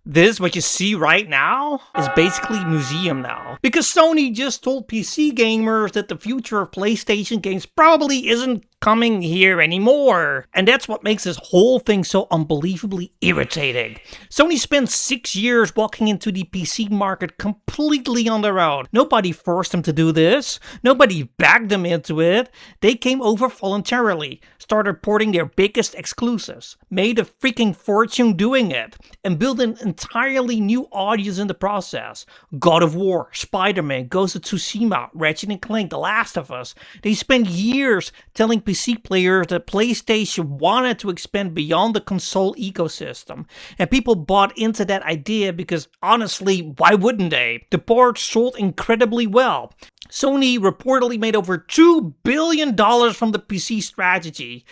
This, what you see right now, is basically a museum now. Because Sony just told PC gamers that the future of PlayStation games probably isn't coming here anymore. And that's what makes this whole thing so unbelievably irritating. Sony spent 6 years walking into the PC market completely on their own. Nobody forced them to do this. Nobody backed them into it. They came over voluntarily, started porting their biggest exclusives, made a freaking fortune doing it, and built an entirely new audience in the process. God of War, Spider-Man, Ghost of Tsushima, Ratchet & Clank, The Last of Us. They spent years telling PC players that PlayStation wanted to expand beyond the console ecosystem. And people bought into that idea because honestly, why wouldn't they? The ports sold incredibly well. Sony reportedly made over $2 billion from the PC strategy.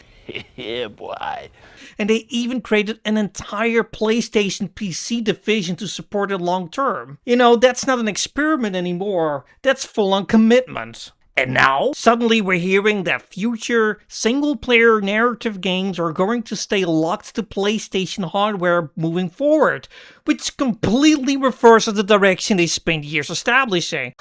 Yeah, boy. And they even created an entire PlayStation PC division to support it long term. You know, that's not an experiment anymore. That's full-on commitment. And now, suddenly we're hearing that future single-player narrative games are going to stay locked to PlayStation hardware moving forward, which completely reverses the direction they spent years establishing.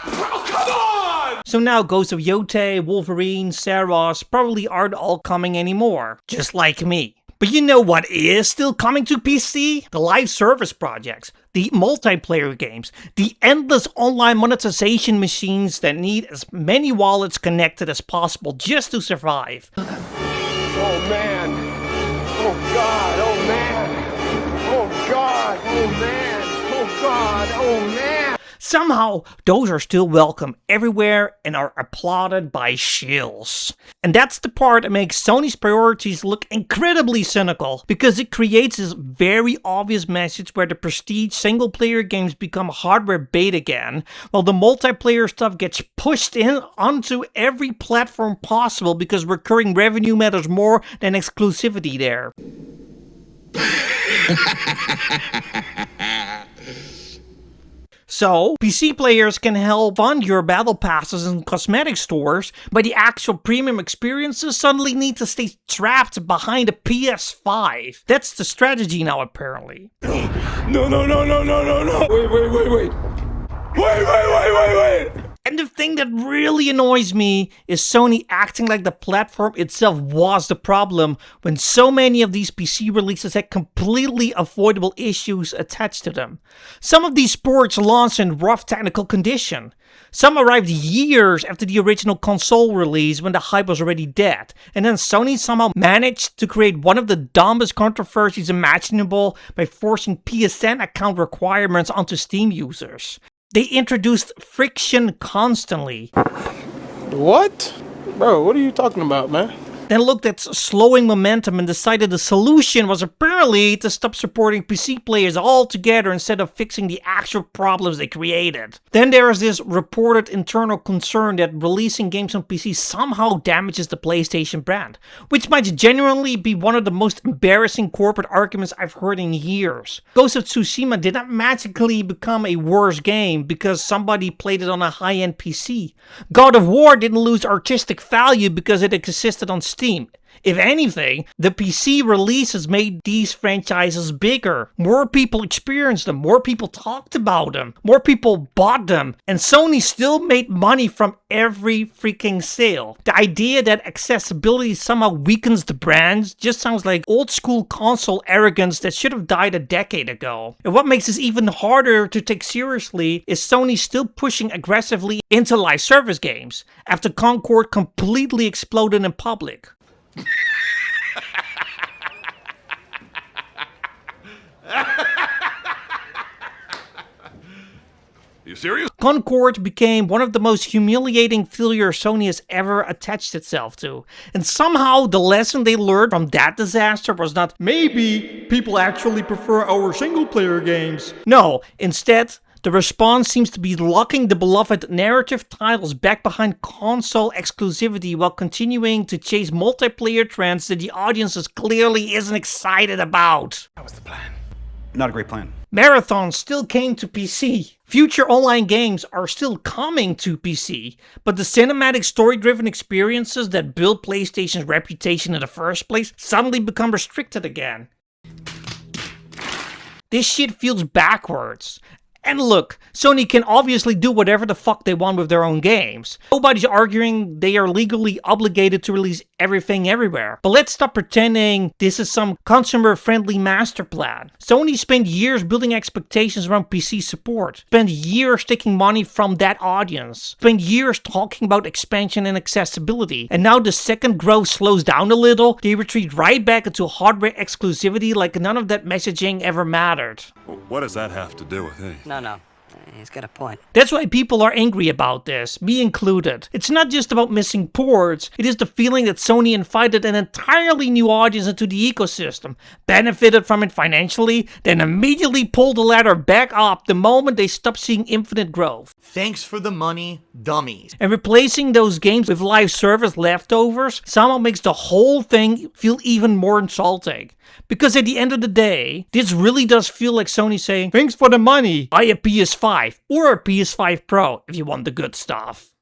Oh, come on! So now Ghost of Yotei, Wolverine, Saros probably aren't all coming anymore, just like me. But you know what is still coming to PC? The live service projects, the multiplayer games, the endless online monetization machines that need as many wallets connected as possible just to survive. Oh man! Oh god! Oh man! Oh god! Oh man! Oh god! Oh man! Somehow, those are still welcome everywhere and are applauded by shills. And that's the part that makes Sony's priorities look incredibly cynical, because it creates this very obvious message where the prestige single-player games become hardware bait again, while the multiplayer stuff gets pushed in onto every platform possible because recurring revenue matters more than exclusivity there. So, PC players can help fund your battle passes and cosmetic stores, but the actual premium experiences suddenly need to stay trapped behind a PS5. That's the strategy now, apparently. No, no, no, no, no, no, no! Wait! Wait! And the thing that really annoys me is Sony acting like the platform itself was the problem when so many of these PC releases had completely avoidable issues attached to them. Some of these ports launched in rough technical condition. Some arrived years after the original console release when the hype was already dead. And then Sony somehow managed to create one of the dumbest controversies imaginable by forcing PSN account requirements onto Steam users. They introduced friction constantly. What? Bro, what are you talking about, man? Then looked at slowing momentum and decided the solution was apparently to stop supporting PC players altogether instead of fixing the actual problems they created. Then there is this reported internal concern that releasing games on PC somehow damages the PlayStation brand, which might genuinely be one of the most embarrassing corporate arguments I've heard in years. Ghost of Tsushima did not magically become a worse game because somebody played it on a high-end PC. God of War didn't lose artistic value because it existed on Steam. If anything, the PC releases made these franchises bigger. More people experienced them, more people talked about them, more people bought them, and Sony still made money from every freaking sale. The idea that accessibility somehow weakens the brands just sounds like old school console arrogance that should have died a decade ago. And what makes this even harder to take seriously is Sony still pushing aggressively into live service games, after Concord completely exploded in public. You serious? Concord became one of the most humiliating failures Sony has ever attached itself to. And somehow the lesson they learned from that disaster was not, maybe people actually prefer our single-player games. No, instead, the response seems to be locking the beloved narrative titles back behind console exclusivity while continuing to chase multiplayer trends that the audience clearly isn't excited about. That was the plan. Not a great plan. Marathon still came to PC. Future online games are still coming to PC, but the cinematic story-driven experiences that built PlayStation's reputation in the first place suddenly become restricted again. This shit feels backwards. And look, Sony can obviously do whatever the fuck they want with their own games. Nobody's arguing they are legally obligated to release everything everywhere. But let's stop pretending this is some consumer-friendly master plan. Sony spent years building expectations around PC support. Spent years taking money from that audience. Spent years talking about expansion and accessibility. And now the second growth slows down a little, they retreat right back into hardware exclusivity like none of that messaging ever mattered. What does that have to do with it? No. He's got a point. That's why people are angry about this, me included. It's not just about missing ports, it is the feeling that Sony invited an entirely new audience into the ecosystem, benefited from it financially, then immediately pulled the ladder back up the moment they stopped seeing infinite growth. Thanks for the money, dummies. And replacing those games with live service leftovers somehow makes the whole thing feel even more insulting. Because at the end of the day, this really does feel like Sony saying, thanks for the money, buy a PS5 or a PS5 Pro if you want the good stuff.